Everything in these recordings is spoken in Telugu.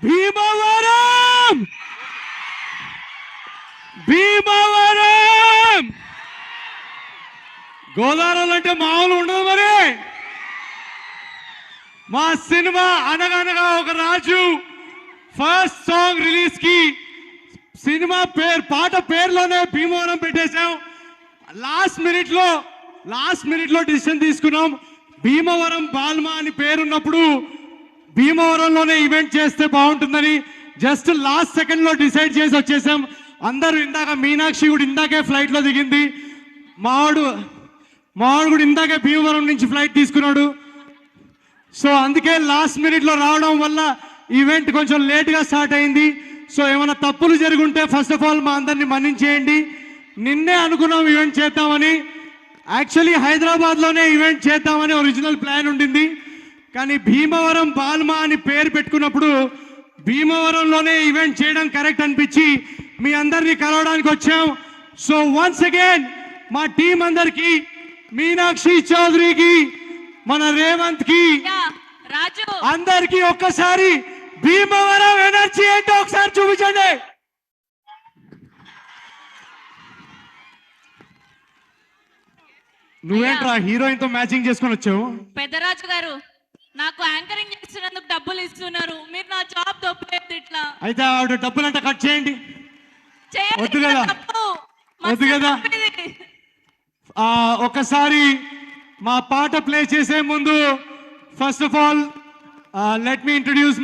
భీమవరం భీమవరం గోదావరి అంటే మామూలు ఉండదు మరి. మా సినిమా అనగనగా ఒక రాజు ఫస్ట్ సాంగ్ రిలీజ్ కి సినిమా పేరు పాట పేరులోనే భీమవరం పెట్టేశాం. లాస్ట్ మినిట్ లో డిసిషన్ తీసుకున్నాం. భీమవరం బాల్మా అని పేరున్నప్పుడు భీమవరంలోనే ఈవెంట్ చేస్తే బాగుంటుందని జస్ట్ లాస్ట్ సెకండ్ లో డిసైడ్ చేసి వచ్చేసాం. అందరూ ఇందాక మీనాక్షి కూడా ఇందాకే ఫ్లైట్ లో దిగింది. మావాడు కూడా ఇందాకే భీమవరం నుంచి ఫ్లైట్ తీసుకున్నాడు. సో అందుకే లాస్ట్ మినిట్ లో రావడం వల్ల ఈవెంట్ కొంచెం లేట్ గా స్టార్ట్ అయింది. సో ఏమైనా తప్పులు జరుగుంటే ఫస్ట్ ఆఫ్ ఆల్ మా అందరినీ మన్నించేయండి. నిన్నే అనుకున్నాం ఈవెంట్ చేద్దామని. యాక్చువల్లీ హైదరాబాద్ లోనే ఈవెంట్ చేద్దామని ఒరిజినల్ ప్లాన్ ఉండింది. కానీ భీమవరం బాల్మా అని పేరు పెట్టుకున్నప్పుడు భీమవరంలోనే ఈవెంట్ చేయడం కరెక్ట్ అనిపించి మీ అందరినీ కలవడానికి వచ్చాం. సో వన్స్ అగైన్ మా టీం అందరికి, మీనాక్షి చౌదరికి, మన రేవంత్ కి, అందరికి ఒక్కసారి భీమవరం ఎనర్జీ ఏంటో ఒకసారి చూపించండి. నువ్వేంట్రా హీరోయిన్ తో మ్యాచింగ్ చేసుకొని వచ్చావు? పెద్దరాజు గారు నాకు యాంకరింగ్ చేస్తున్నందుకు డబ్బులు ఇస్తున్నారు, మీరు నా జాబ్ తప్పలేదు. ఇట్లా అయితే ఆవిడ డబ్బులు అంటే కట్ చేయండి. వద్దు కదా. ఒకసారి మా పాట ప్లే చేసే ముందు first of all let me introduce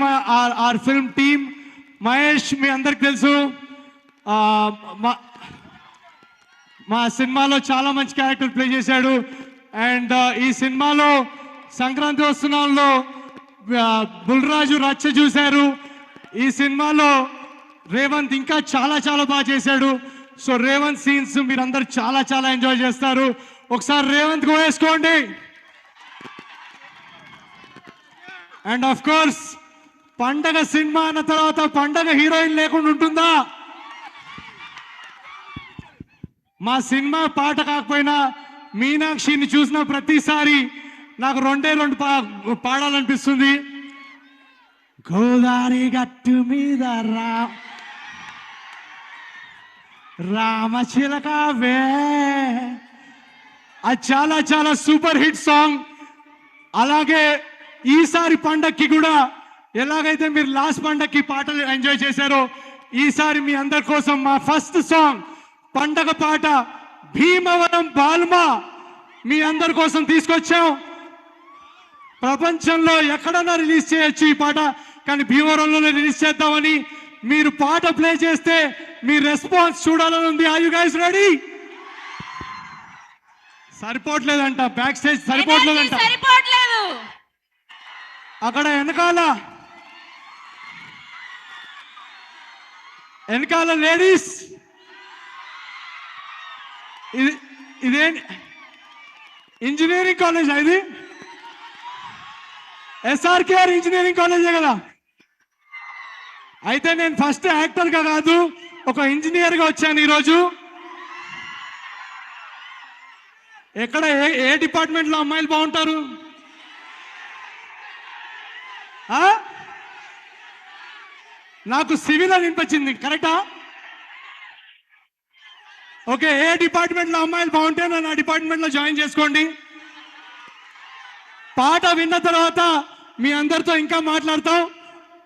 our film team. Mahesh మీ అందరికి తెలుసు, మా సినిమాలో చాలా మంచి క్యారెక్టర్ ప్లే చేశాడు. అండ్ ఈ సినిమాలో సంక్రాంతి వస్తున్నాల్లో బుల్రాజు రచ్చ చూశారు. ఈ సినిమాలో రేవంత్ ఇంకా చాలా చాలా బాగా చేశాడు. సో రేవంత్ సీన్స్ మీరందరూ చాలా చాలా ఎంజాయ్ చేస్తారు. ఒకసారి రేవంత్ కు వేసుకోండి. అండ్ ఆఫ్ కోర్స్ పండగ సినిమా అన్న తర్వాత పండగ హీరోయిన్ లేకుండా ఉంటుందా? మా సినిమా పాట కాకపోయినా మీనాక్షిని చూసిన ప్రతిసారి నాకు రెండు పాడాలనిపిస్తుంది. గోదావరి గట్టు మీద రామచిలకవే, అది చాలా చాలా సూపర్ హిట్ సాంగ్. అలాగే ఈసారి పండక్కి కూడా ఎలాగైతే మీరు లాస్ట్ పండక్కి పాటలు ఎంజాయ్ చేశారో ఈసారి మీ అందరి కోసం మా ఫస్ట్ సాంగ్ పండగ పాట భీమవరం బాల్మా మీ అందరి కోసం తీసుకొచ్చాం. ప్రపంచంలో ఎక్కడన్నా రిలీజ్ చేయొచ్చు ఈ పాట, కానీ భీమవరంలోనే రిలీజ్ చేద్దామని. మీరు పాట ప్లే చేస్తే మీ రెస్పాన్స్ చూడాలని ఉంది. Are you guys ready? సరిపోవట్లేదంట, బ్యాక్ స్టేజ్ సరిపోవట్లేదంట. అక్కడ వెనకాల లేడీస్, ఇదేంటి ఇంజనీరింగ్ కాలేజ్? ఇది SRKR ఇంజనీరింగ్ కాలేజే కదా. అయితే నేను ఫస్ట్ యాక్టర్గా కాదు, ఒక ఇంజనీర్గా వచ్చాను ఈరోజు. ఎక్కడ ఏ డిపార్ట్మెంట్లో అమ్మాయిలు బాగుంటారు? నాకు సివిల్ అని వినిపించింది, కరెక్టా? ఓకే, ఏ డిపార్ట్మెంట్లో అమ్మాయిలు బాగుంటే నన్ను ఆ డిపార్ట్మెంట్లో జాయిన్ చేసుకోండి. పాట విన్న తర్వాత మీ అందరితో ఇంకా మాట్లాడతాం.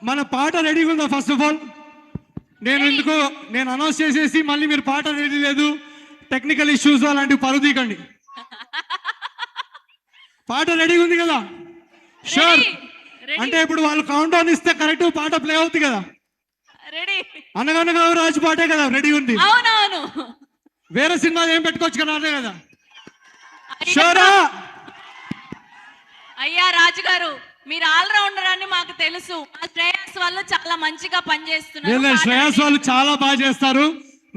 మన పాట రెడీగా ఉందా? ఫస్ట్ ఆఫ్ ఆల్ నేను అనౌన్స్ చేసేసి మళ్ళీ మీరు పాట రెడీ లేదు, టెక్నికల్ ఇష్యూస్ అలాంటివి పరుదీకండి. పాట రెడీగా ఉంది కదా? షూర్. అంటే ఇప్పుడు వాళ్ళు కౌంట్ డౌన్ ఇస్తే కరెక్ట్ పాట ప్లే అవుతుంది కదా? అనగనగా రాజు పాటే కదా రెడీ ఉంది. వేరే సినిమా ఏం పెట్టుకోవచ్చు కదా, అదే కదా? షూరా? అయ్యా రాజు గారు, మీరు ఆల్ రౌండర్ అని మాకు తెలుసు. శ్రేయస్ వాళ్ళు చాలా మంచిగా పనిచేస్తున్నారు. శ్రేయస్ వాళ్ళు చాలా బాగా చేస్తారు.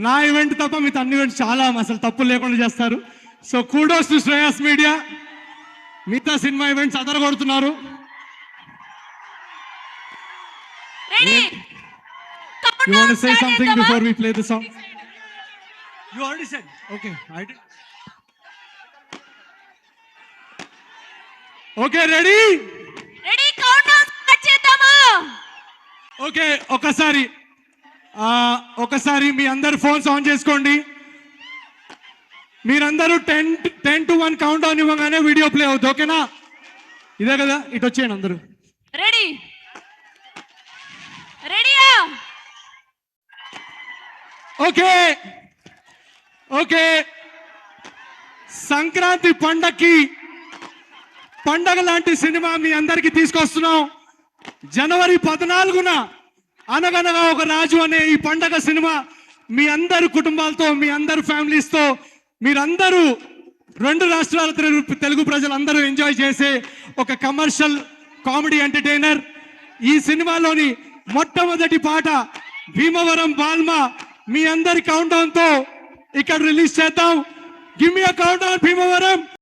నా ఈవెంట్ తప్ప మిగతా అన్ని ఈవెంట్స్ చాలా అసలు తప్పులు లేకుండా చేస్తారు. So kudos to Shreyas media. మిగతా సినిమా ఈవెంట్స్ అదరగొడుతున్నారు. You want to say something before we play the song? You already said. Okay, I did. Okay, ready? Ready, countdown start చేద్దామా? ఓకే, ఒకసారి మీ అందరు ఫోన్స్ ఆన్ చేసుకోండి. మీరందరూ 10 to 1 కౌంట్ డౌన్ ఇవ్వగానే వీడియో ప్లే అవుతుంది. ఓకేనా? ఇదే కదా, ఇటు వచ్చేయండి అందరూ. రెడీ రెడీయా? ఓకే ఓకే, సంక్రాంతి పండగ లాంటి సినిమా మీ అందరికి తీసుకొస్తున్నాం. జనవరి 14న అనగనగా ఒక రాజు అనే ఈ పండగ సినిమా మీ అందరు కుటుంబాలతో, మీ అందరు ఫ్యామిలీస్తో, మీరందరూ 2 రాష్ట్రాల తెలుగు ప్రజలందరూ ఎంజాయ్ చేసే ఒక కమర్షియల్ కామెడీ ఎంటర్టైనర్. ఈ సినిమాలోని మొట్టమొదటి పాట భీమవరం బాల్మా మీ అందరి కౌంట్ డౌన్ తో ఇక్కడ రిలీజ్ చేద్దాం. గివ్ మీ అ కౌంట్ డౌన్ భీమవరం.